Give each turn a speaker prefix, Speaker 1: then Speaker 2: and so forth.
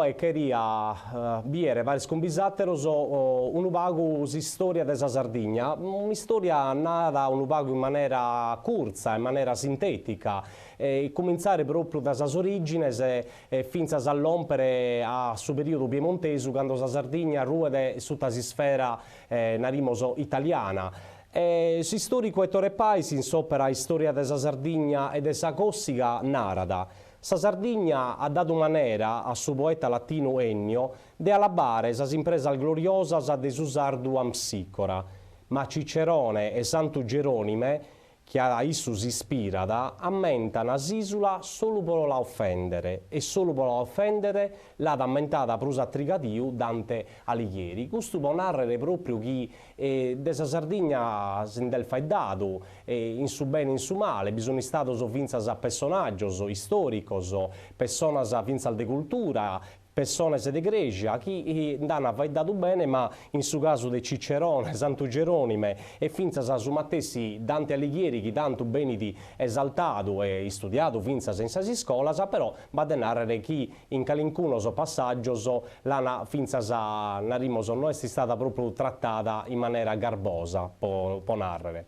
Speaker 1: e queria biere vari scombisatteros un uvago si storia della Sardegna, un'istoria nata un uvago in maniera curza, in maniera sintetica, e cominciare proprio da sas origini e fino all'ompere a su periodo piemontese, quando la Sardegna ruede su tasi sfera narimoso italiana. Si storico Ettore Paisi in sopra storia della Sardegna e della Cossiga narada. Sa Sardegna ha dato manera a suo poeta latino Ennio de alabare sas impresas gloriosas de su sardu amsicora, ma Cicerone e Santu Geronime, che a issu si ispirada, ammentano a s'isula solo per la offendere, e solo per la offendere l'ha ammentata prusa trigatiu Dante Alighieri. Questo può narrare proprio chi della Sardegna si del dato, in su bene e in su male, bisogna stato vinzas a personaggi istoricos, personas vinzas de cultura, persone de Grecia, chi non ha dato bene, ma in su caso di Cicerone, Santo Geronime e finza su Mattessi Dante Alighieri, che tanto bene di esaltato e studiato finza senza si scola, però va a narrare chi in calincunos passaggio l'ana finza narimoso non è stata proprio trattata in maniera garbosa, può narrare.